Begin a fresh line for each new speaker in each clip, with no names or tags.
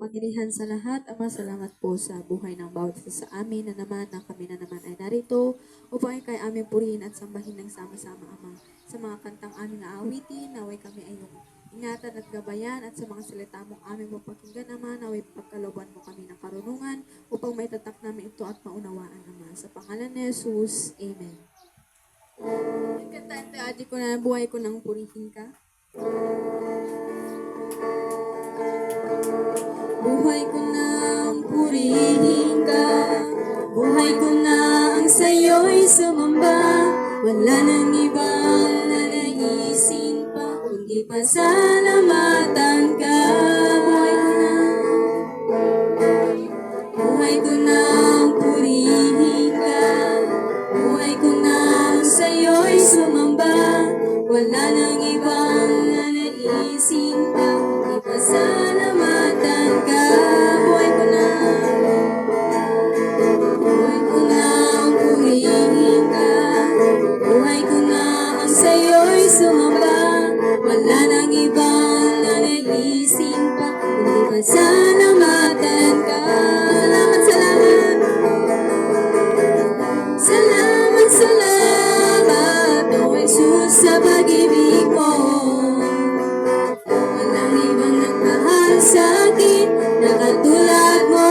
makapangyarihan sa lahat. Ama, salamat po sa buhay ng bawat isa sa amin na naman na kami na naman ay narito upang kay aming purihin at sambahin ng sama-sama, Ama. Sa mga kantang aming aawitin, naway kami ay iyong ingatan at gabayan at sa mga salita mong aming mapakinggan, Ama, naway pagkaloban mo kami ng karunungan upang maitatak namin ito at maunawaan, Ama. Sa pangalan ni Jesus, Amen. Kantahan tayo, Adi ko na buhay ko nang purihin ka. Buhay ko nang purihin ka, buhay ko na ang sa'yo'y sumamba. Wala nang ibang nanaisin pa, kundi pasalamatan ka. Buhay ko nang purihin ka, buhay ko na ang sa'yo'y sumamba. Wala nang ibang nanaisin pa, kundi pasalamatan ka. Buhay ko na ang purihin ka, buhay ko na ang sa'yo'y sumamba. Wala nang ibang nanaisin pa, kundi pasalamatan ka. Salamat, salamat. Salamat, salamat, O Jesus, sa pag-ibig mo. Walang ibang nagmahal sa akin na katulad mo.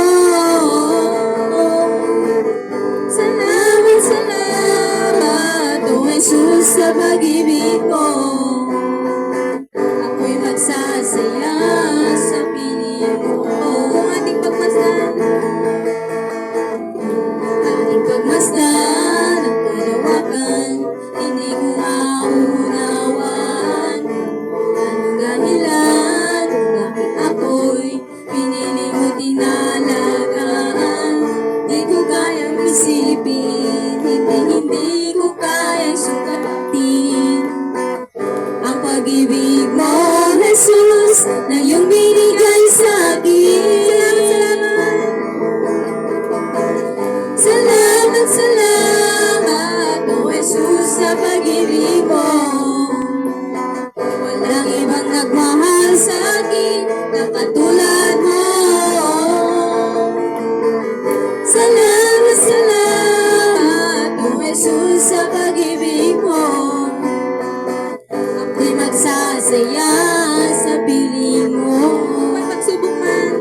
Salamat, salamat, O Jesus, sa pag-ibig mo. Ako'y magsasaya sa piling mo. Kung ating pagmasdan ang kalawakan, hindi ko maunawaan anong dahilan kung bakit ako'y pinili mo tinalagaan. Di ko kayang isipin, hindi ko kayang sukatin ang pag-ibig mo, Jesus, na iyong binigay sa akin. Salamat, salamat, O Jesus, sa pag-ibig mo. Walang ibang nagmahal sa akin na katulad mo. Salamat, salamat, O Jesus, sa pag-ibig mo. Ako'y magsasaya sa piling mo. May pagsubok man,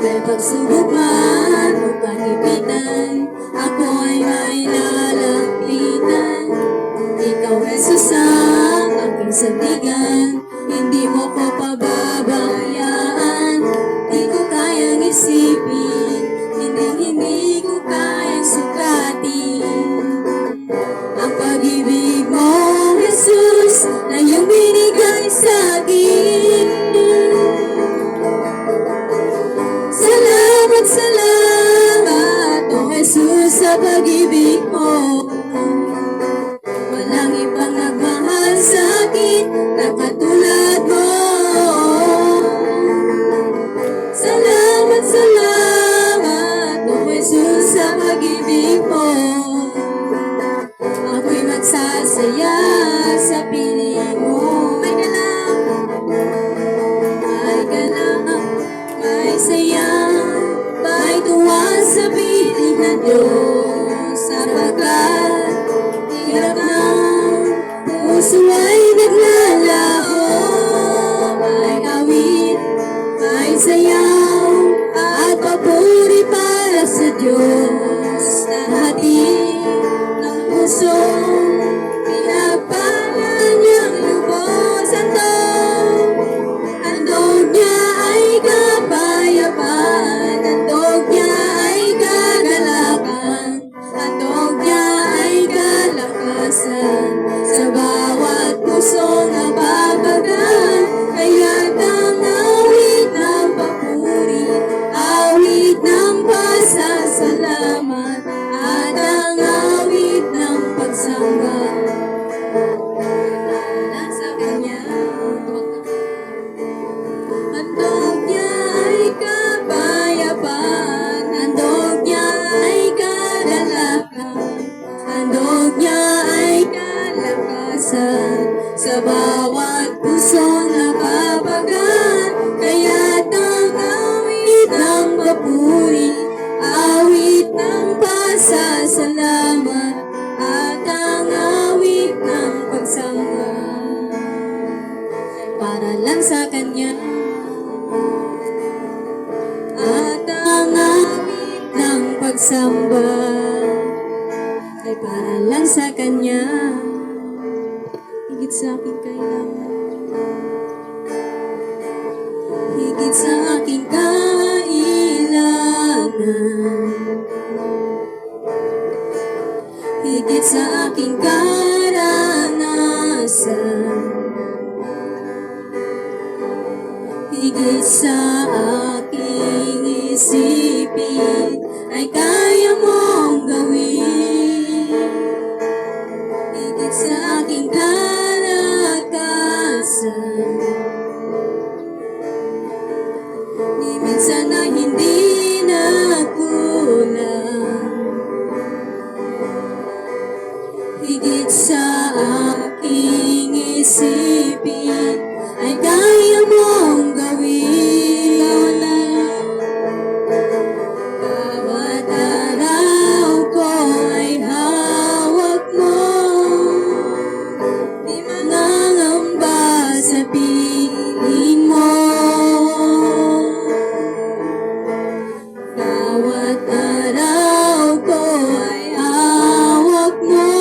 may pagsubok man o kagipitan, ako ay may lalapitan. Ikaw, Jesus, ang aking sandigan, hindi mo ko pababayaan. Di ko kayang isipin, hindi ko kayang sukatin ang pag-ibig mo, Jesus, na iyong binigay sa akin. Salamat, salamat.
Kanya. At ang awit ng pagsamba ay para lang sa Kanya.
Higit sa aking kailangan,
Higit sa aking kailangan, higit sa aking karanasan, higit sa aking isipin ay kaya mong gawin. Higit sa aking kalakasan, di minsan na hindi nagkulang. Higit sa aking isipin ay kaya mong gawin. Bawat araw ko ay hawak mo, di mangangamba sa piling mo. Bawat araw ko ay hawak mo,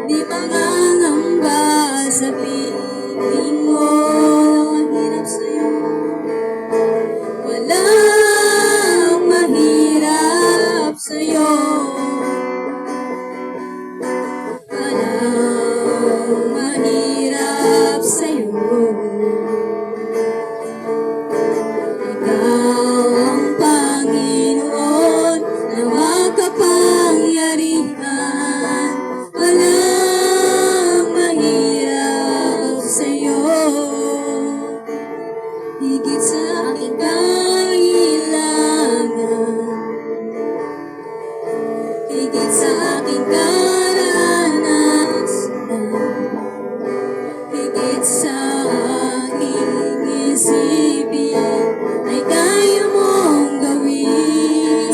di mangangamba sa piling mo. Walang mahirap sa'yo, walang mahirap sa'yo. Ikaw ang Panginoon na makapangyarihan. Walang mahirap sa'yo. Higit sa aking kailangan, higit sa aking karanasan, higit sa aking isipin ay kaya mong gawin.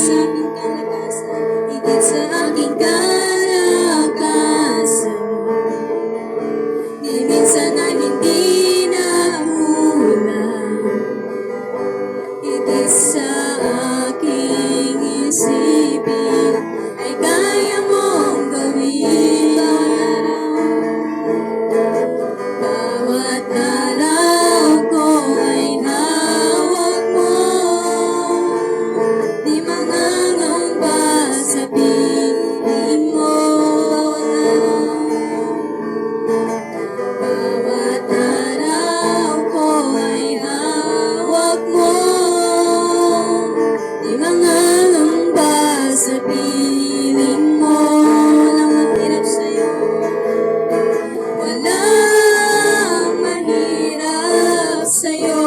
Higit sa aking kalakasan, di minsan na hindi nakulang. Higit sa aking isipin ay kaya mong gawin. Bawat araw ko ay hawak mo, di mangangamba sa piling mo. Bawat araw ko ay hawak mo, di mangangamba sa piling mo. Walang mahirap sa'yo, walang mahirap sa'yo,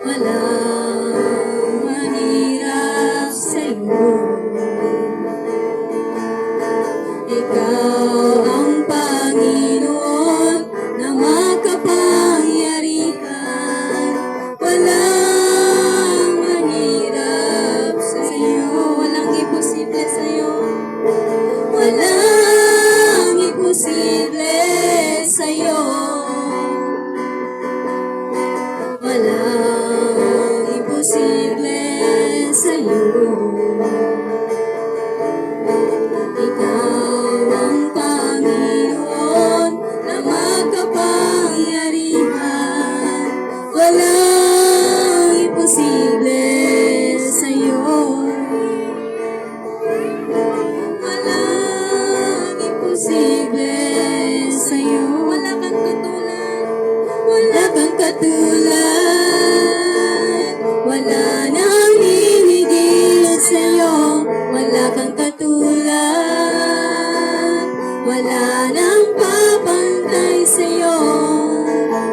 walang mahirap sa'yo. Ikaw ang Panginoon na makapangyarihan. Walang mahirap sa'yo, walang imposible sa'yo, walang imposible sa'yo, walang imposible sa'yo. Ikaw ang Panginoon na makapangyarihan. Walang imposible sa'yo, walang imposible sa'yo. Wala kang katulad, wala kang katulad, wala nang hihigit sa'yo. Wala kang katulad, wala nang papantay sa'yo.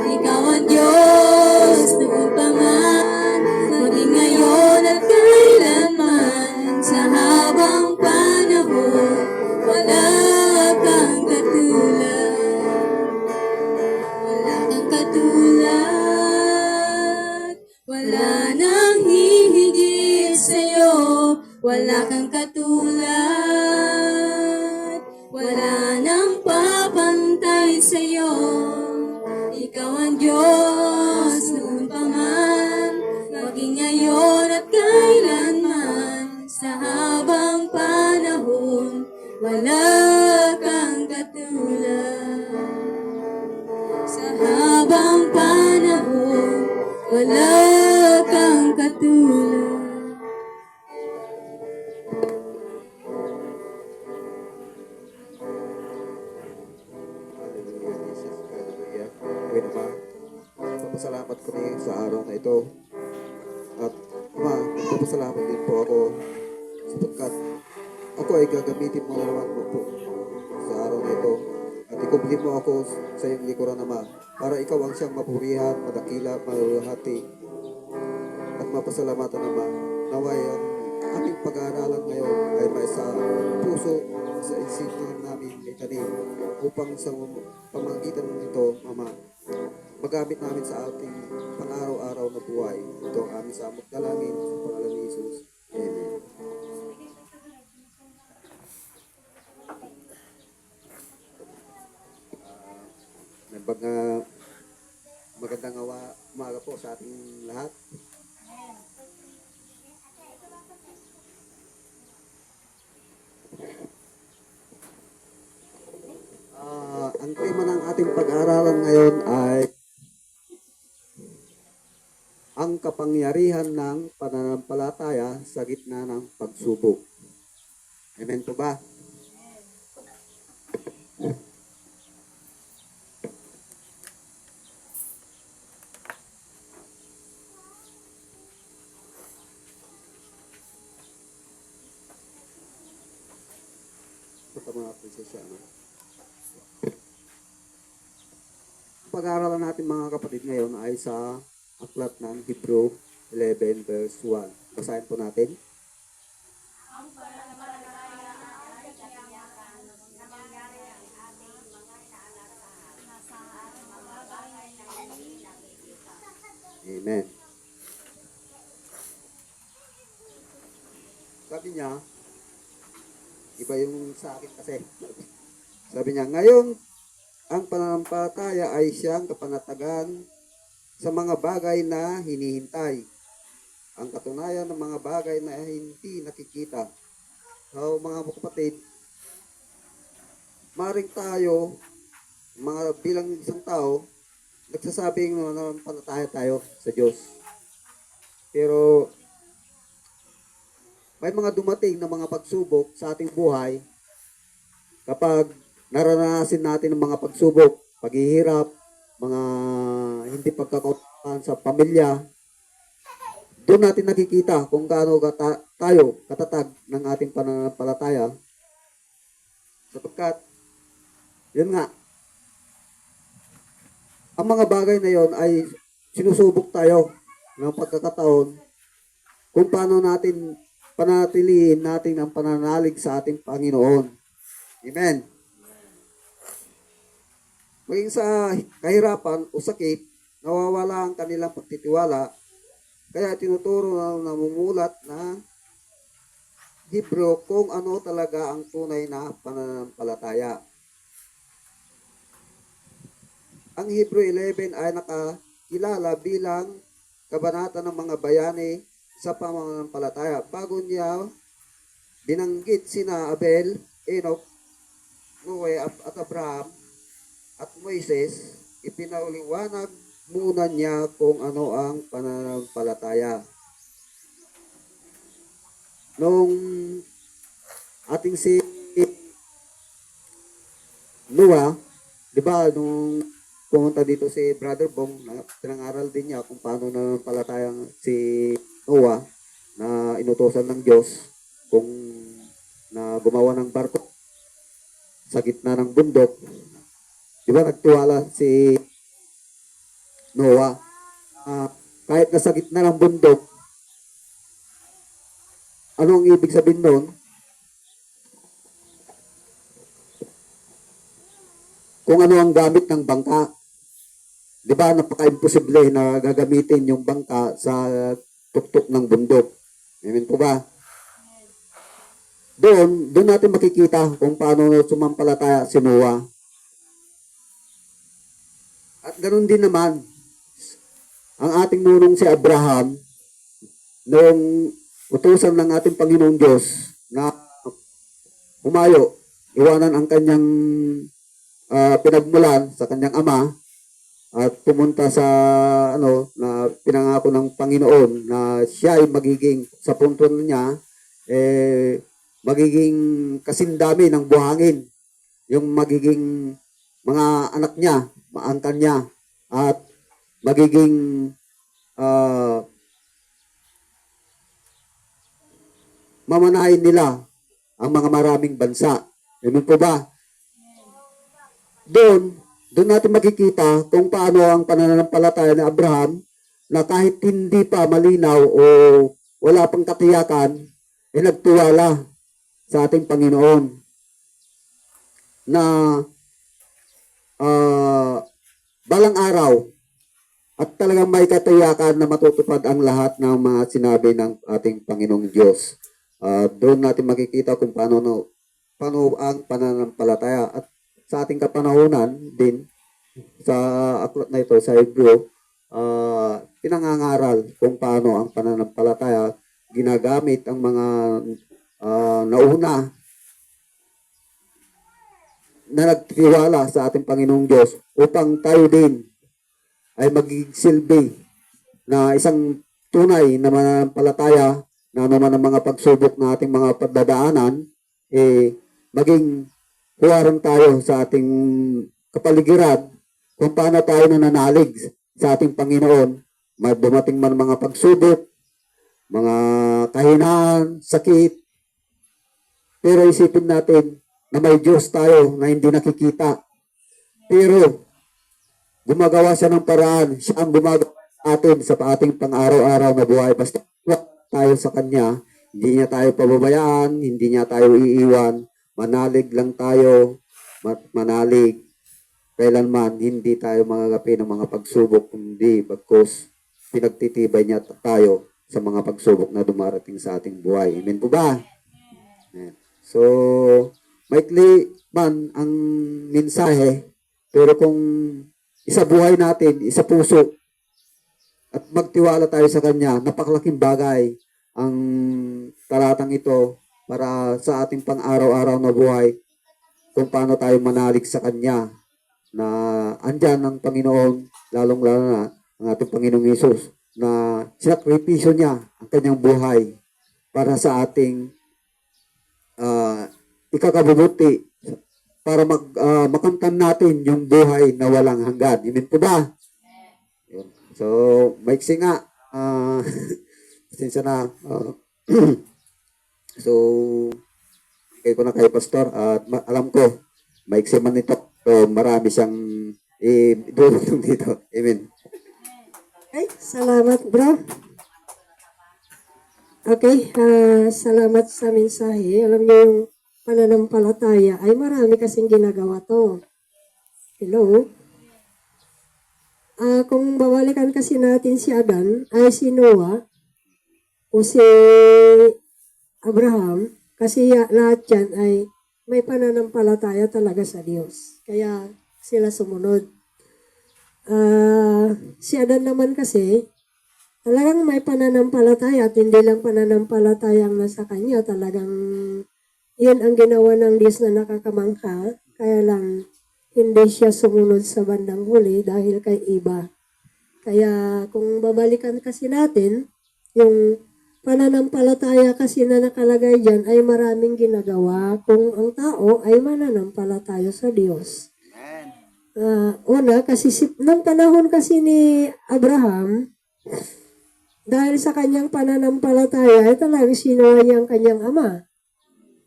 Ikaw ang Diyos noon pa man, maging ngayon at kailanman. Sa habang panahon, wala kang katulad, wala kang katulad, wala nang hihigit sa'yo. Wala kang katulad, wala nang papantay sa'yo. Ikaw ang Diyos noon pa man, maging ngayon at kailanman. Sa habang panahon, wala kang katulad. Sa habang panahon, wala kang katulad.
Hallelujah, Jesus. Hallelujah. Okay naman. Papasalamat ko rin sa araw na ito. At Ama, papasalamat din po ako sapagkat ako ay gagamitin mo na naman po sa araw na ito. At ikumpli mo ako sa iyong likuran, Ama, para ikaw ang siyang mapurihan, madakila, malulhati, at mapasalamatan, Ama. Naway ang aming pag-aaralan ngayon ay may sa puso, sa isipan namin may tanim upang sa pamamagitan nito, Ama, magamit namin sa ating pang-araw-araw na buhay. Ito ang aming samot dalangin sa pangalan ni Jesus. Amen. Magandang umaga po sa ating lahat. Ang tema ng ating pag-aaralan ngayon ay ang kapangyarihan ng pananampalataya sa gitna ng pagsubok. Amen po ba? Ito mga prinsesya, ano? Pag-aaralan natin mga kapatid ngayon ay sa aklat ng Hebrew 11 verse 1. Basahin po natin. Amen. Sabi niya, iba yung sa akin kasi. Sabi niya, ngayon, ang pananampalataya ay siyang kapanatagan sa mga bagay na hinihintay. Ang katunayan ng mga bagay na hindi nakikita. So, mga kapatid, maring tayo, mga bilang isang tao, nagsasabing nananampalataya tayo sa Diyos. Pero, may mga dumating na mga pagsubok sa ating buhay kapag naranasin natin ang mga pagsubok, paghihirap, mga hindi pagkakaunawan sa pamilya, doon natin nakikita kung gaano tayo katatag ng ating pananampalataya. Sapagkat, yun nga, ang mga bagay na yon ay sinusubok tayo ng pagkakataon kung paano natin panatilihin natin ang pananalig sa ating Panginoon. Amen. Maging sa kahirapan o sakit, nawawala ang kanilang pagtitiwala. Kaya tinuturo na namumulat na Hebrew kung ano talaga ang tunay na pananampalataya. Ang Hebrew 11 ay nakakilala bilang kabanata ng mga bayani sa pananampalataya. Bago niya binanggit sina Abel, Enoch, Noe at Abraham at Moises, ipinauliwanag muna niya kung ano ang pananampalataya. Nung ating si Noah, di ba, nung pumunta dito si Brother Bong, pinangaral din niya kung paano nananampalatayang si Noah na inutosan ng Diyos kung na gumawa ng barko sa gitna ng bundok. Di ba, nagtiwala si Noah, kahit nasa gitna ng bundok, ano ang ibig sabihin nun? Kung ano ang gamit ng bangka. Di ba, napaka-imposible na gagamitin yung bangka sa tuktok ng bundok. Amen po ba? Doon natin makikita kung paano sumampalataya si Noah.
At ganoon din naman, ang ating nunong si Abraham, noong utusan ng ating Panginoong Diyos na humayo, iwanan ang kanyang pinagmulan sa kanyang ama at pumunta sa na pinangako ng Panginoon na siya ay magiging sa punto niya magiging kasindami ng buhangin yung magiging mga anak niya, maangkan niya at magiging mamanahin nila ang mga maraming bansa. Amen po ba? Doon natin makikita kung paano ang pananampalataya ni Abraham na kahit hindi pa malinaw o wala pang katiyakan, nagtiwala sa ating Panginoon na balang araw at talagang may katiyakan na matutupad ang lahat ng mga sinabi ng ating Panginoong Diyos. Doon natin makikita kung paano ang pananampalataya at sa ating kapanahunan din sa aklat na ito sa Hebrew, pinangangaral kung paano ang pananampalataya ginagamit ang mga nauna na nagtiwala sa ating Panginoong Diyos upang tayo din ay magsilbi na isang tunay na mananampalataya na naman ang mga pagsubok na ating mga pagdadaanan, maging huwarang tayo sa ating kapaligiran kung paano tayo nananalig sa ating Panginoon. May dumating man mga pagsubok, mga kahinaan, sakit, pero isipin natin na may Diyos tayo na hindi nakikita. Pero gumagawa siya ng paraan, siya ang gumagawa sa atin sa ating pang-araw-araw na buhay. Basta tayo sa Kanya, hindi niya tayo pababayaan, hindi niya tayo iiwan, manalig lang tayo, manalig. Kailanman, hindi tayo magagapi ng mga pagsubok, kundi bagkus pinagtitibay niya tayo sa mga pagsubok na dumarating sa ating buhay. Amen po ba? Amen. So, maikli man ang mensahe, pero kung isa buhay natin, isa puso, at magtiwala tayo sa Kanya, napakalaking bagay ang talatang ito para sa ating pang-araw-araw na buhay kung paano tayo manalig sa Kanya na andyan ang Panginoon, lalong-lalo na ang ating Panginoong Hesus na sinakripisyo niya ang Kanyang buhay para sa ating ikakabubuti para makamtan natin yung buhay na walang hanggan. Amen po ba? Yun. So, maiksi nga. Sinsya na. So, kayo ko na kay Pastor at alam ko, maiksi man ito. So, marami siyang idulong dito. Amen.
Okay, salamat bro. Okay, salamat sa mensahe. Alam niyo yung pananampalataya ay marami kasing ginagawa to. Hello? Kung babalikan kasi natin si Adan, ay si Noah, o si Abraham, kasi lahat yan ay may pananampalataya talaga sa Diyos. Kaya sila sumunod. Si Adan naman kasi, talagang may pananampalataya at hindi lang pananampalataya ang nasa kanya. Talagang yun ang ginawa ng Diyos na nakakamangka. Kaya lang hindi siya sumunod sa bandang huli dahil kay iba. Kaya kung babalikan kasi natin, yung pananampalataya kasi na nakalagay dyan ay maraming ginagawa kung ang tao ay mananampalataya sa Diyos. Una, kasi nung panahon kasi ni Abraham, dahil sa kanyang pananampalataya, ay talagang sinuway niya ang kanyang ama.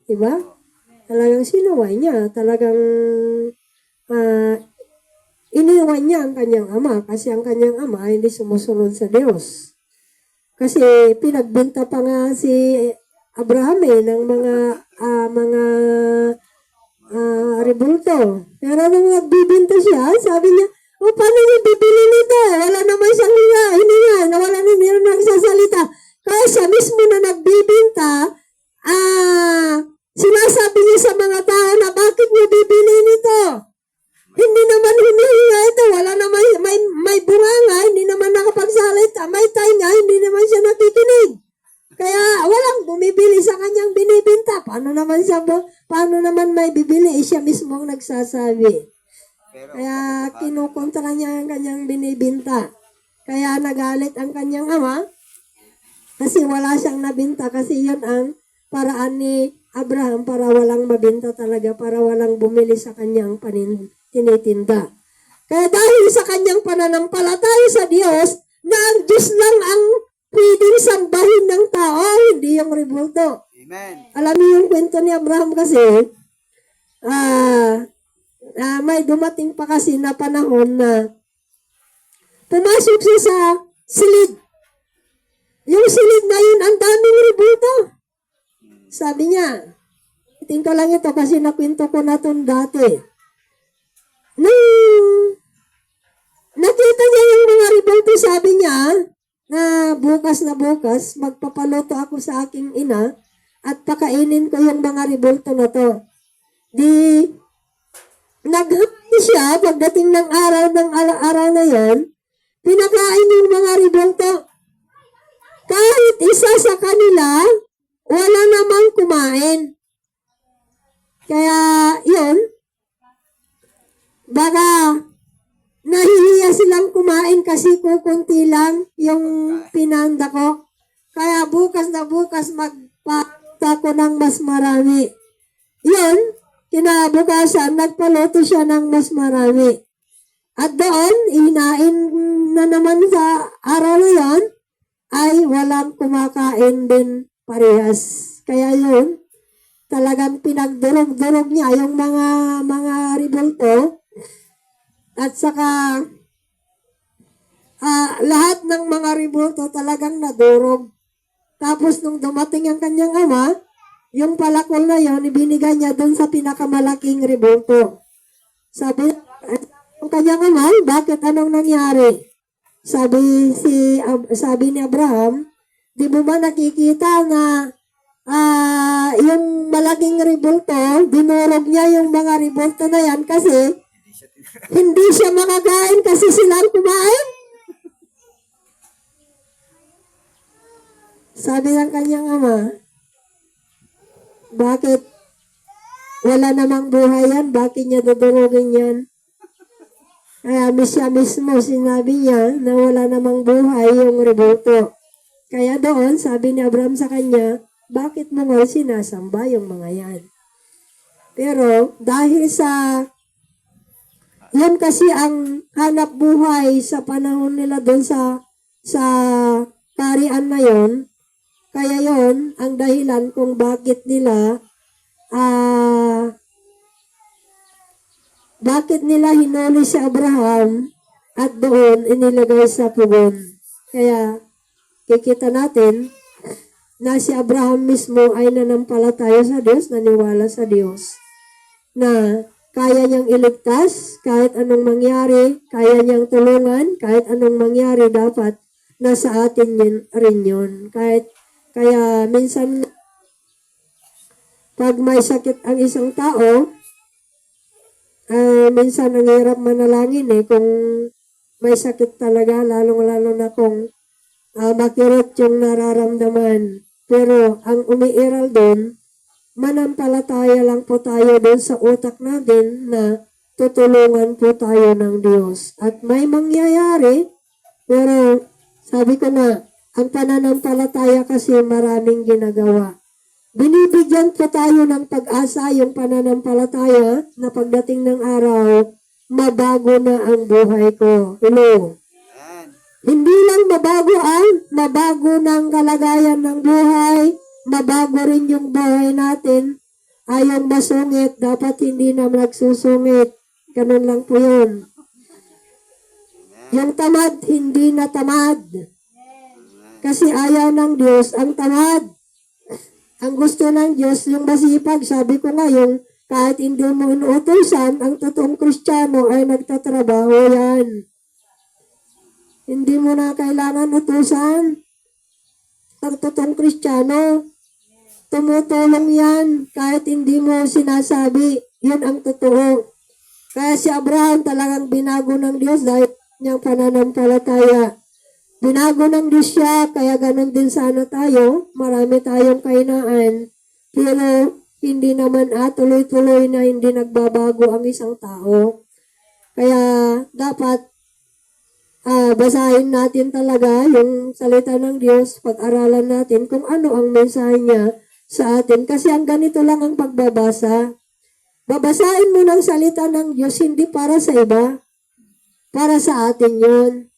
Diba? Talagang sinuway niya. Talagang iniwan niya ang kanyang ama kasi ang kanyang ama ay hindi sumusunod sa Diyos. Kasi pinagbenta pa nga si Abraham ng mga rebulto. Pero nung nagbibenta siya, sabi niya, paano niya bibili nito? Wala naman siyang hininga, wala naman nagsasalita. Kaya siya mismo na nagbibenta, sinasabi niya sa mga tao na bakit niyo bibili nito? Hindi naman hinihinga ito, paano naman may bibili? Siya mismo ang nagsasabi. Kaya kinukontra niya ang kanyang binibinta. Kaya nagalit ang kanyang ama kasi wala siyang nabinta kasi yun ang paraan ni Abraham para walang mabinta talaga, para walang bumili sa kanyang tinitinda. Kaya dahil sa kanyang pananampalataya sa Diyos, na ang Diyos lang ang pwedeng sambahin ng tao, hindi yung rebulto.
Amen.
Alam niyo yung kwento ni Abraham kasi, may dumating pa kasi na panahon na pumasok siya sa silid. Yung silid na yun, ang daming rebulto. Sabi niya, itin ko lang ito kasi nakwento ko na ito dati. Nung nakita niya yung mga rebulto, sabi niya, na bukas magpapaluto ako sa aking ina at pakainin ko yung mga rebulto na to. Di, naghapon siya pagdating ng araw na yan, pinakain yung mga rebulto. Kahit isa sa kanila, wala namang kumain. Kaya, yun, baka nahihiya silang kumain kasi kukunti lang yung pinanda ko. Kaya bukas magpata ko ng mas marami. Yun, kinabukasan, nagpaluto siya ng mas marami. At doon, hinain na naman sa araw na yun, ay walang kumakain din parehas. Kaya yun, talagang pinagdurog-durog niya yung mga rebulto. At saka, lahat ng mga rebulto talagang nadurog. Tapos nung dumating ang kanyang ama, yung palakol na yon ibinigay niya doon sa pinakamalaking rebulto. Sabi yung kanyang ama, bakit anong nangyari? Sabi ni Abraham, di mo ba nakikita na yung malaking rebulto, dinurog niya yung mga rebulto na yan kasi hindi siya makakain kasi silang kumain. Sabi ng kanyang ama, bakit wala namang buhay yan? Bakit niya dudurugin yan? Kaya siya mismo sinabi niya na wala namang buhay yung rebulto. Kaya doon, sabi ni Abraham sa kanya, bakit mo nga sinasamba yung mga yan? Pero dahil sa yan kasi ang hanap buhay sa panahon nila doon sa karian na yon. Kaya yon ang dahilan kung bakit nila hinuli si Abraham at doon inilagay sa pugon. Kaya kikita natin na si Abraham mismo ay nanampalataya sa Diyos, naniwala sa Diyos na kaya niyang iligtas kahit anong mangyari, kaya niyang tulungan kahit anong mangyari, dapat nasa atin rin yun. Kaya minsan pag may sakit ang isang tao, minsan ang hirap manalangin kung may sakit talaga, lalong-lalo na kung makirot yung nararamdaman. Pero ang umiiral doon, manampalataya lang po tayo doon sa utak natin na tutulungan po tayo ng Diyos. At may mangyayari, pero sabi ko na, ang pananampalataya kasi maraming ginagawa. Binibigyan po tayo ng pag-asa yung pananampalataya na pagdating ng araw, mabago na ang buhay ko. Hello? Hindi lang mabago ng kalagayan ng buhay, mabago rin yung buhay natin. Ayong masungit, dapat hindi na nagsusungit. Ganun lang po yun. Yung tamad, hindi na tamad. Kasi ayaw ng Diyos ang tamad. Ang gusto ng Diyos, yung masipag. Sabi ko nga, yung kahit hindi mo inuutosan, ang totoong Kristiyano ay nagtatrabaho yan. Hindi mo na kailangan utusan. Ang totoong Kristiyano, tumutulong yan kahit hindi mo sinasabi. Yun ang totoo. Kaya si Abraham talagang binago ng Diyos dahil niyang pananampalataya. Binago ng Diyos siya, kaya ganun din sana tayo. Marami tayong kainaan. Pero hindi naman tuloy-tuloy na hindi nagbabago ang isang tao. Kaya dapat basahin natin talaga yung salita ng Diyos, pag-aralan natin kung ano ang mensahe niya sa atin. Kasi ang ganito lang ang pagbabasa. Babasahin mo ng salita ng Diyos, hindi para sa iba. Para sa atin yun.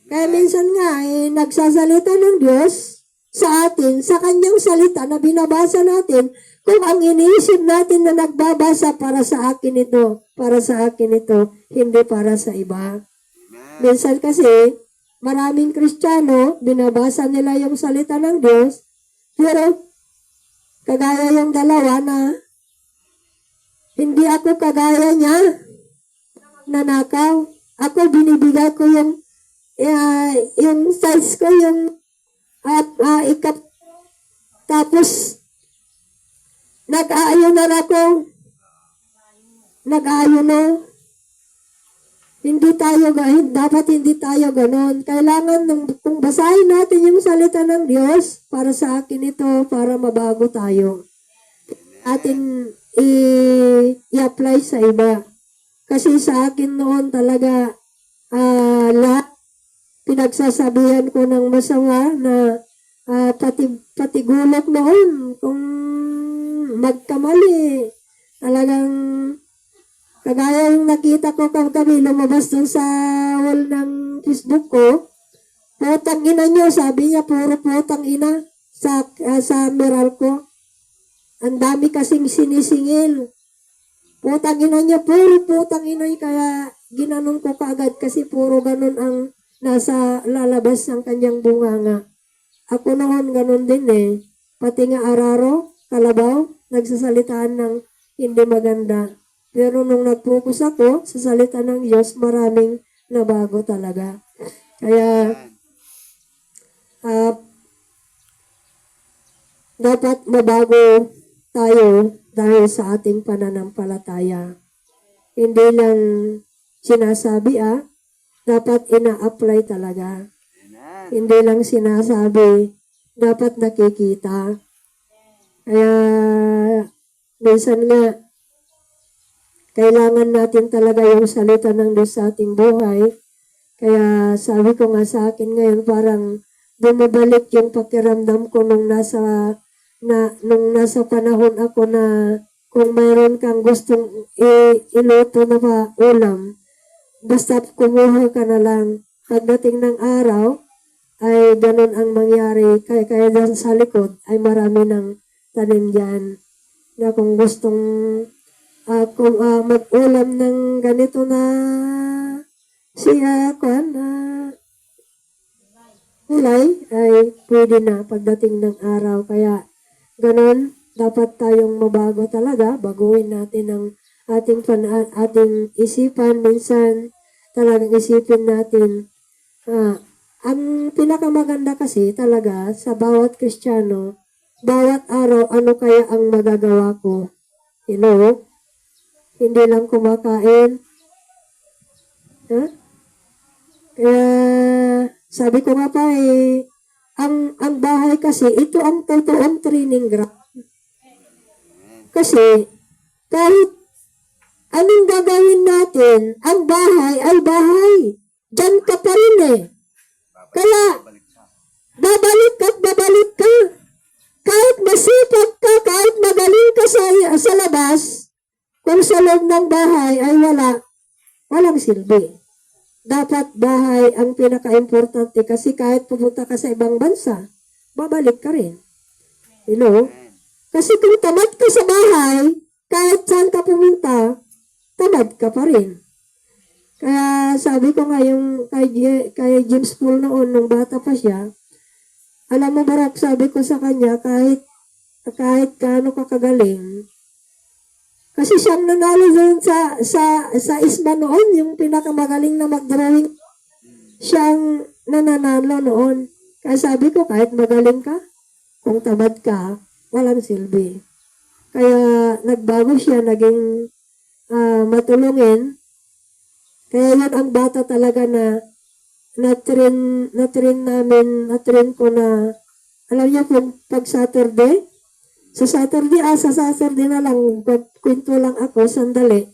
Kaya minsan nga, nagsasalita ng Diyos sa atin, sa kanyang salita na binabasa natin, kung ang iniisip natin na nagbabasa para sa akin ito, para sa akin ito, hindi para sa iba. Minsan kasi, maraming Kristiyano, binabasa nila yung salita ng Diyos, pero kagaya yung dalawa na hindi ako kagaya niya, nanakaw. Ako binibigay ko yung size ko, yung tapos nag-aayunan ako. Nag-aayunan. Dapat hindi tayo ganon. Kailangan kung basahin natin yung salita ng Diyos, para sa akin ito, para mabago tayo. Atin i-apply sa iba. Kasi sa akin noon talaga, lahat pinagsasabihan ko ng masama na pati gulak noon kung magkamali. Talagang kagaya yung nakita ko kami lumabas dun sa wall ng Facebook ko, putang ina nyo, sabi niya, puro putang ina sa mural ko. Ang dami kasing sinisingil. Putang ina niya, puro putang ina niya, kaya ginanon ko kaagad kasi puro ganon ang nasa lalabas ng kanyang bunganga. Ako noon ganon din Pati nga araro, kalabaw, nagsasalitaan ng hindi maganda. Pero nung nag-focus ako sa salita ng Diyos, maraming nabago talaga. Kaya, dapat mabago tayo dahil sa ating pananampalataya. Hindi lang sinasabi dapat ina-apply talaga. Hindi lang sinasabi, dapat nakikita. Kaya, minsan nga, kailangan natin talaga yung salita ng Diyos sa ating buhay. Kaya sabi ko nga sa akin ngayon, parang bumabalik yung pakiramdam ko nung nasa panahon ako na kung mayroon kang gustong iluto na ulam, basta kumuha ka na lang. Pagdating ng araw, ay ganun ang mangyari. Kaya dyan sa likod, ay marami ng tanim dyan. Na kung gustong mag-ulam ng ganito na kulay, ay pwede na pagdating ng araw. Kaya ganun, dapat tayong mabago talaga. Baguhin natin ang ating isipan. Minsan, talagang isipin natin. Ang pinakamaganda kasi talaga sa bawat Kristiyano, bawat araw, ano kaya ang magagawa ko? Hindi lang kumakain. Kaya, sabi ko nga pa ang bahay kasi, ito ang totoong training ground. Kasi, kahit anong gagawin natin, ang bahay ay bahay. Diyan ka pa rin Kaya, babalik ka. Kahit masipag ka, kahit magaling ka sa labas, kung sa loob ng bahay ay walang silbi. Dapat bahay ang pinaka-importante kasi kahit pupunta ka sa ibang bansa, babalik ka rin. Kasi kung tamad ka sa bahay, kahit saan ka pumunta, tamad ka pa rin. Kaya sabi ko nga yung kay James Paul noon, nung bata pa siya, alam mo Barak, sabi ko sa kanya, kahit gaano ka kagaling, kasi siyang nanalo doon sa ISBA noon, yung pinakamagaling na mag-drawing, siyang nananalo noon. Kaya sabi ko, kahit magaling ka, kung tamad ka, walang silbi. Kaya nagbago siya, naging matulungin. Kaya yun ang bata talaga na na-train ko na, alam niyo kung pag Saturday, Sa Saturday na lang, kwento lang ako, sandali.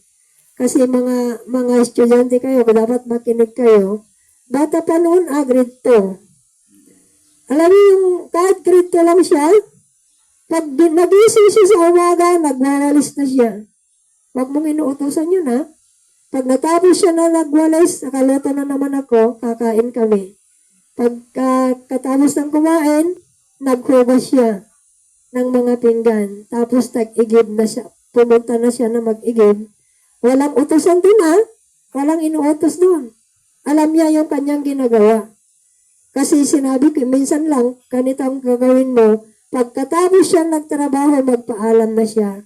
Kasi mga estudyante kayo, dapat makinig kayo. Bata pa noon, grade 2. Alam niyo yung kahit grade 2 lang siya, pag nagising siya sa umaga, nagwawalis na siya. Huwag mong inuutosan yun, ha? Pag natapos siya na nagwalis, nakaluto na naman ako, kakain kami. Pagkatapos ng kumain, naghugas siya ng mga pinggan. Tapos nag-igib na siya. Pumunta na siya na mag-igib. Walang utosan dun, ha? Walang inuutos dun. Alam niya yung kanyang ginagawa. Kasi sinabi ko, minsan lang, ganito ang gagawin mo. Pagkatapos siya nagtrabaho, magpaalam na siya.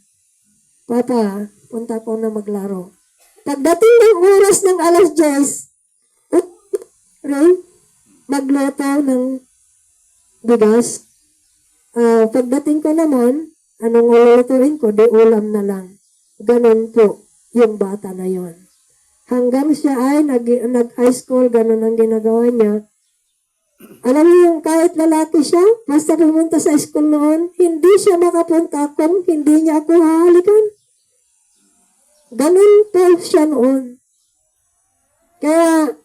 Papa, punta ko na maglaro. Pagdating ng oras ng alas 10, Ray, magluto ng bigas. Pagdating ko naman, anong ululutuin ko? Di ulam na lang. Ganon po yung bata na yon. Hanggang siya ay nag-high school, ganon ang ginagawa niya. Alam niyo yung kahit lalaki siya, basta pumunta sa school noon, hindi siya makapunta kung hindi niya ako hahalikan. Ganun po siya noon. Kaya,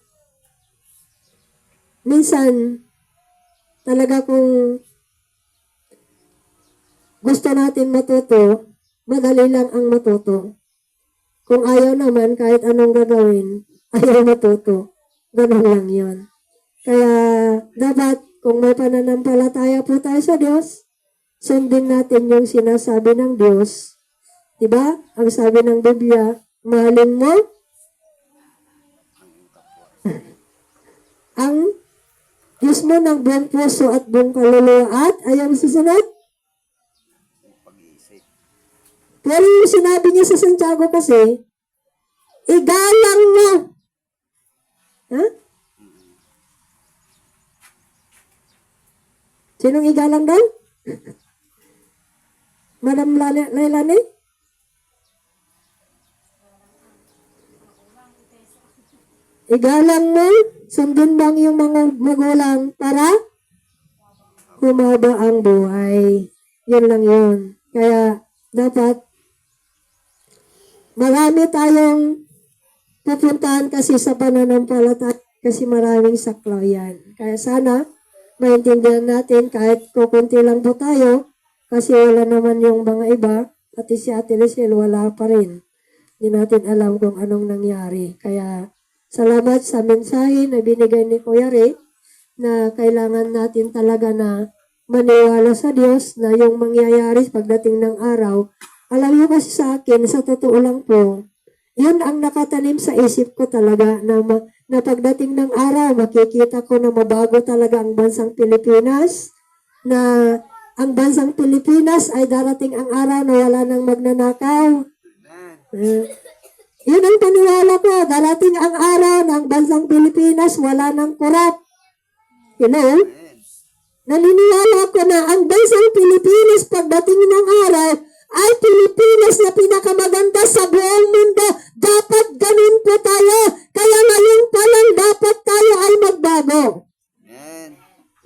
minsan, talaga kung gusto natin matuto, madali lang ang matuto. Kung ayaw naman, kahit anong gagawin, ayaw matuto. Ganun lang yon. Kaya, dapat, kung may pananampalataya po tayo sa Diyos, sundin natin yung sinasabi ng Diyos. Diba? Ang sabi ng Biblia, mahalin mo ang Diyos mo ng buong puso at buong kaluluwa at ayaw susunod. Pero yung sinabi niya sa Santiago kasi, igalang mo. Ha? Sinong igalang doon? Madam Lailani? Igalang mo, sundin bang yung mga magulang para humaba ang buhay. Yun lang yun. Kaya, dapat, marami tayong pupuntahan kasi sa pananampalataya kasi maraming saklaw yan. Kaya sana, maintindihan natin kahit kukunti lang po tayo kasi wala naman yung mga iba pati si Ate Lisel wala pa rin. Hindi natin alam kung anong nangyari. Kaya salamat sa mensahe na binigay ni Kuya Ray na kailangan natin talaga na maniwala sa Diyos na yung mangyayari pagdating ng araw. Alam niyo kasi sa akin, sa totoo lang po, yun ang nakatanim sa isip ko talaga na pagdating ng araw, makikita ko na mabago talaga ang bansang Pilipinas, na ang bansang Pilipinas ay darating ang araw na wala nang magnanakaw. Yun ang paniwala ko, darating ang araw na ang bansang Pilipinas wala nang kurap. You know? Naniniwala ko na ang bansang Pilipinas pagdating ng araw ay Pilipinas na pinakamaganda sa buong mundo. Dapat ganun po tayo. Kaya ngayon pa lang dapat tayo ay magbago.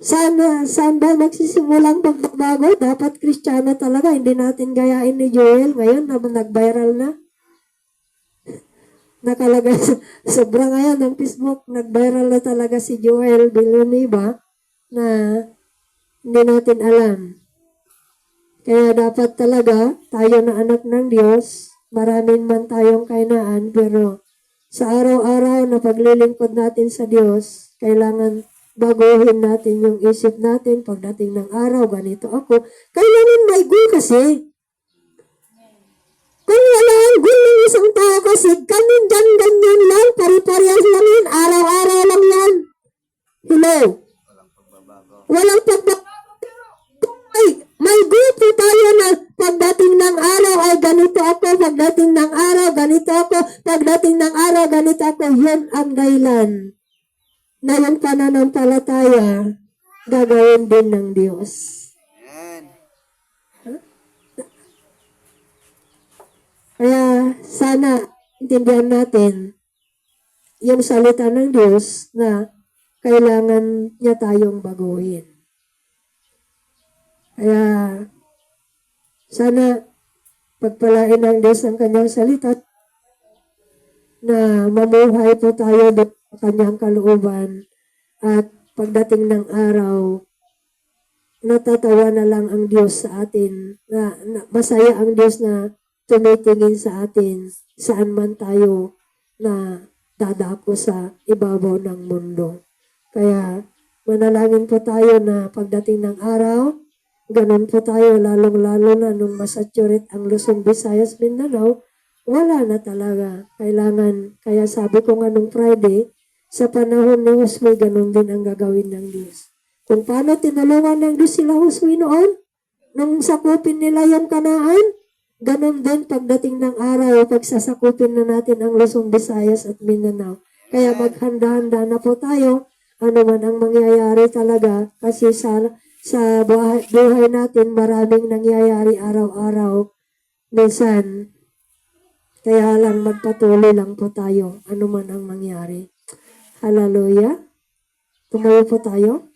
Saan ba magsisimulang pagbabago? Dapat Kristiyano talaga. Hindi natin gayain ni Joel. Ngayon, nag-viral na. Nakalagay sobrang ngayon ng Facebook. Nag-viral na talaga si Joel Villanueva na hindi natin alam. Kaya dapat talaga, tayo na anak ng Diyos, maraming man tayong kainaan, pero sa araw-araw na paglilingkod natin sa Diyos, kailangan baguhin natin yung isip natin pagdating ng araw, ganito ako. Kailangan may goal kasi. Kung wala ang goal ng isang tao kasi, ganun dyan, ganyan lang, pari-parehas lang yan, araw-araw lang yan. Hello? Walang pagbabago. Ay, may grupo tayo na pagdating ng araw ay ganito ako, pagdating ng araw, ganito ako, pagdating ng araw, ganito ako. Yan ang dahilan na yung pananampalataya gagawin din ng Diyos. Kaya sana intindihan natin yung salita ng Diyos na kailangan niya tayong baguhin. Kaya Sana pagpalain ng Diyos ang kanyang salita na mamuhay po tayo doon sa kanyang kalooban at pagdating ng araw, natatawa na lang ang Diyos sa atin, na masaya ang Diyos na tumitingin sa atin saan man tayo na dadako sa ibabaw ng mundo. Kaya manalangin po tayo na pagdating ng araw, ganun po tayo lalong-lalo na nung masaturate ang Luzon, Visayas, Mindanao, wala na talaga. Kaya sabi ko nga nung Friday, sa panahon ni Josue, ganun din ang gagawin ng Diyos. Kung paano tinulungan ng Diyos sila Josue noon, nung sakupin nila yung Kanaan, ganun din pagdating ng araw, pagsasakupin na natin ang Luzon, Visayas at Mindanao. Kaya maghanda-handa na po tayo, ano man ang mangyayari talaga, kasi sa buhay natin, maraming nangyayari araw-araw. Minsan, kaya lang magpatuloy lang po tayo, ano man ang mangyari. Hallelujah. Tumayo po tayo.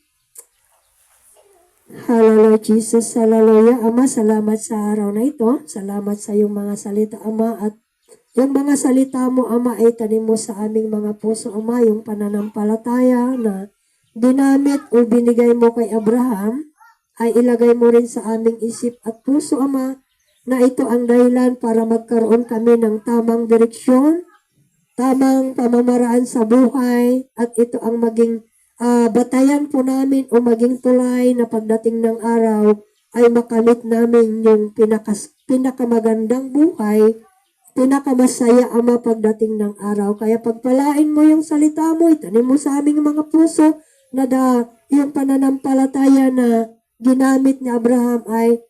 Hallelujah, Jesus. Hallelujah. Ama, salamat sa araw na ito. Salamat sa iyong mga salita, Ama. At yung mga salita mo, Ama, ay tanim mo sa aming mga puso, Ama. Yung pananampalataya na dinamit o binigay mo kay Abraham, ay ilagay mo rin sa aming isip at puso, Ama, na ito ang dahilan para magkaroon kami ng tamang direksyon, tamang pamamaraan sa buhay, at ito ang maging batayan po namin o maging tulay na pagdating ng araw ay makamit namin yung pinakamagandang buhay, pinakamasaya, Ama, pagdating ng araw. Kaya pagpalain mo yung salita mo, itanim mo sa aming mga puso na yung pananampalataya na ginamit ni Abraham ay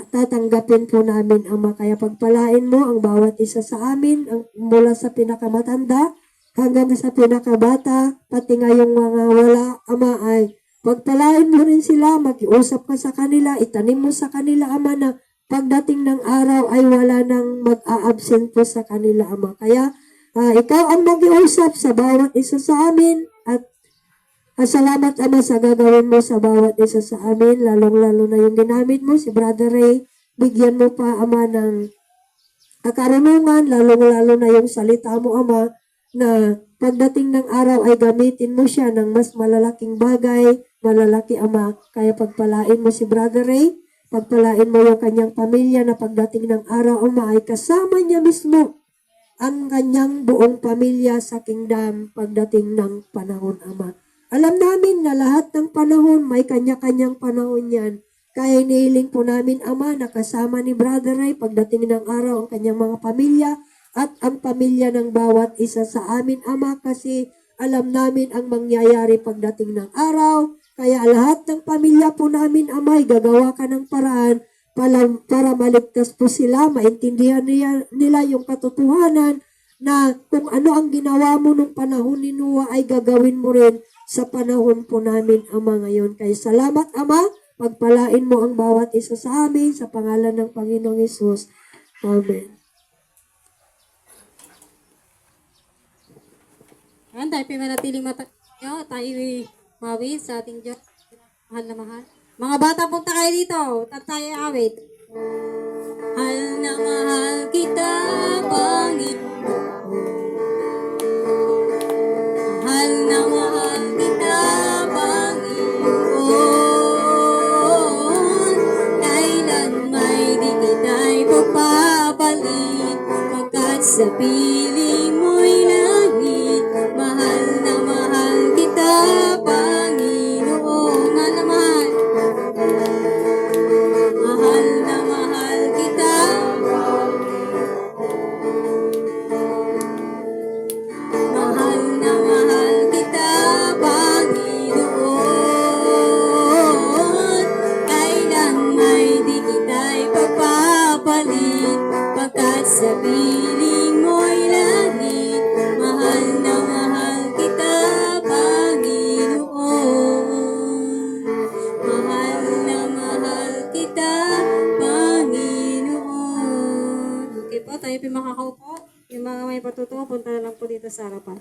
tatanggapin po namin, Ama. Kaya pagpalain mo ang bawat isa sa amin, mula sa pinakamatanda hanggang sa pinakabata, pati ngayong mga wala, Ama, ay pagpalain mo rin sila, makiusap ka sa kanila, itanim mo sa kanila, Ama, na pagdating ng araw ay wala nang mag-a-absent po sa kanila, Ama. Kaya ikaw ang mag-iusap sa bawat isa sa amin at salamat, Ama, sa gagawin mo sa bawat isa sa amin, lalong-lalo na yung ginamit mo, si Brother Ray. Bigyan mo pa, Ama, ng karunungan, lalong-lalo na yung salita mo, Ama, na pagdating ng araw ay gamitin mo siya ng mas malalaking bagay, malalaki, Ama. Kaya pagpalain mo si Brother Ray, pagpalain mo yung kanyang pamilya na pagdating ng araw, Ama, ay kasama niya mismo ang kanyang buong pamilya sa kingdom pagdating ng panahon, Ama. Alam namin na lahat ng panahon, may kanya-kanyang panahon yan. Kaya inihiling po namin, Ama, na kasama ni Brother Ray pagdating ng araw ang kanyang mga pamilya at ang pamilya ng bawat isa sa amin, Ama, kasi alam namin ang mangyayari pagdating ng araw. Kaya lahat ng pamilya po namin, Ama, gagawa ka ng paraan para maligtas po sila, maintindihan nila yung katotohanan na kung ano ang ginawa mo nung panahon ni Noah ay gagawin mo rin sa panahon po namin, Ama, ngayon. Kaya salamat, Ama, pagpalain mo ang bawat isa sa amin sa pangalan ng Panginoong Hesus. Amen.
Ayan, tayo pinanatiling tayo mawi sa ating Diyos. Mahal na mahal. Mga bata, punta kayo dito. Tayo awit. Mahal na mahal kita, Panginoon. Mahal na mahal kita, Panginoon. Kailan may di kita'y pagpapalit, pagkat sa piling mo'y langit. Mahal na mahal kita, Panginoon. Mahal na mahal. Mahal na mahal kita, mahal na mahal kita, Panginoon. Kailan may di kita'y pagpapalit, pagkat sa piling mo'y langit. Mahal na mahal kita, Panginoon. Mahal na mahal kita, Panginoon. Okay po, tayo po makakaupo. Yung mga may patutuwa, punta na lang po dito sa harapan.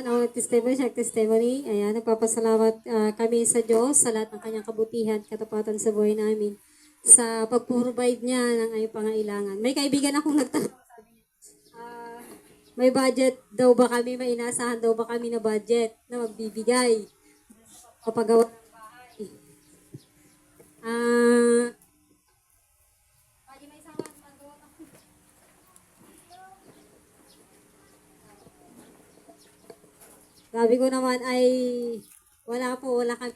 naman, testimony, siya testimony. Ayan, nagpapasalamat kami sa Diyos sa lahat ng kanyang kabutihan, katapatan sa buhay namin. Sa pag-provide niya ng aming pangailangan. May kaibigan akong nagtanong. May budget daw ba kami, may inaasahan daw ba kami na budget na magbibigay kapagawa ng bahay. Sabi ko naman ay wala kami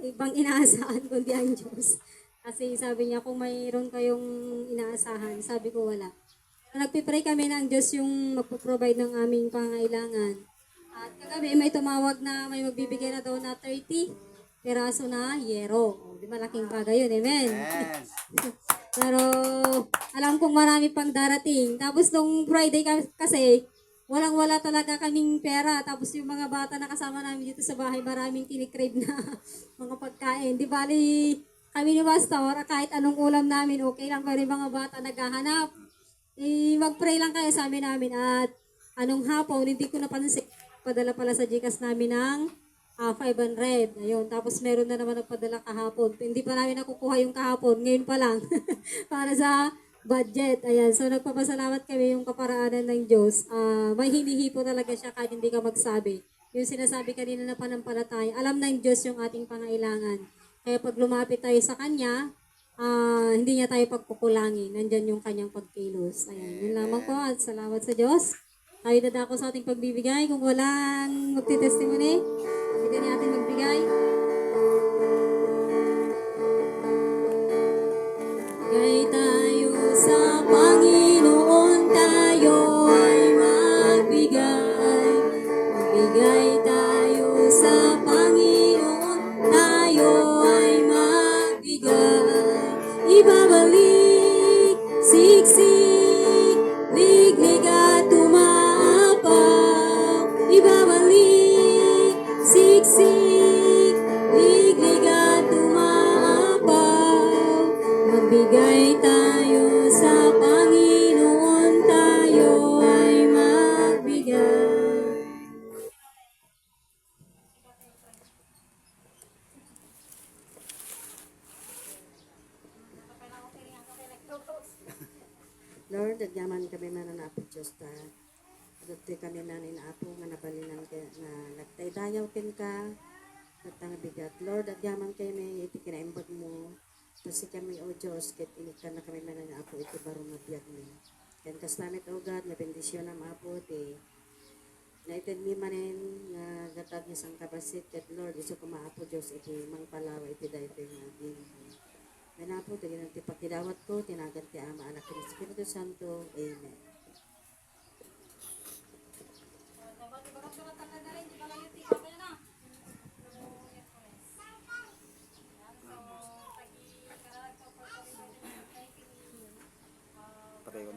ibang inaasahan kundi ang Diyos. Kasi sabi niya kung mayroon kayong inaasahan, sabi ko wala. Nagpipray kami ng Diyos yung magpo-provide ng aming pangailangan. At kagabi may tumawag na may magbibigay na daw na 30 peraso na yero. O, di malaking bagay yun, amen? Pero alam kong marami pang darating. Tapos nung Friday kasi, walang-wala talaga kaming pera. Tapos yung mga bata na kasama namin dito sa bahay, maraming kinikrave na mga pagkain. Di bali, kami ni Pastor, kahit anong ulam namin, okay lang. Pero yung mga bata naghahanap. Mag-pray lang kayo sa amin namin. At anong hapon, hindi ko napansin. Padala pala sa Gcash namin ng 500. Ayun. Tapos meron na naman nagpadala kahapon. Hindi pa namin nakukuha yung kahapon. Ngayon pa lang. Para sa budget. Ayan. So, nagpapasalamat kami yung kaparaanan ng Diyos. May hinihipo talaga siya kahit hindi ka magsabi. Yung sinasabi kanina na panampalataya. Alam ng Diyos yung ating pangailangan. Kaya pag lumapit tayo sa Kanya, hindi niya tayo pagkukulangin. Nandyan yung Kanyang pagkilos. Ayan. Yun lamang po. At salamat sa Diyos. Tayo dadako sa ating pagbibigay. Kung walang magtitestimony, pwede natin magbigay. Bigay tayo sa Panginoon, tayo ay magbigay. Magbigay tayo sa Panginoon, tayo ay magbigay. Ibabalik, siksik, liglig at tumapaw. Ibabalik, siksik, liglig at tumapaw. Magbigay tayo sa Panginoon, tayo ay magbigay.
Lord, agyaman kami mananapo Diyos ta. Adopti kami manin apo nga nabalinan na nagtaydayaw ken ka. Katang bigat. Lord, agyaman kay may iti kinaimbag mo. Kasi kami o Diyos, ket inikan na kami mananapo iti barong nga biyag mo. Ken kaslamit o God, nga bendisyon na maapo ti. Naited mi manin nga gatag niya sang kabasit. Ket Lord, iso ko maapo Diyos iti mangpalawa iti dayto nga aging. Manapo, tignan ti pakidawat ko, tinagan ti Ama, Anak, ng Espiritu Santo. Amen.
Patay ko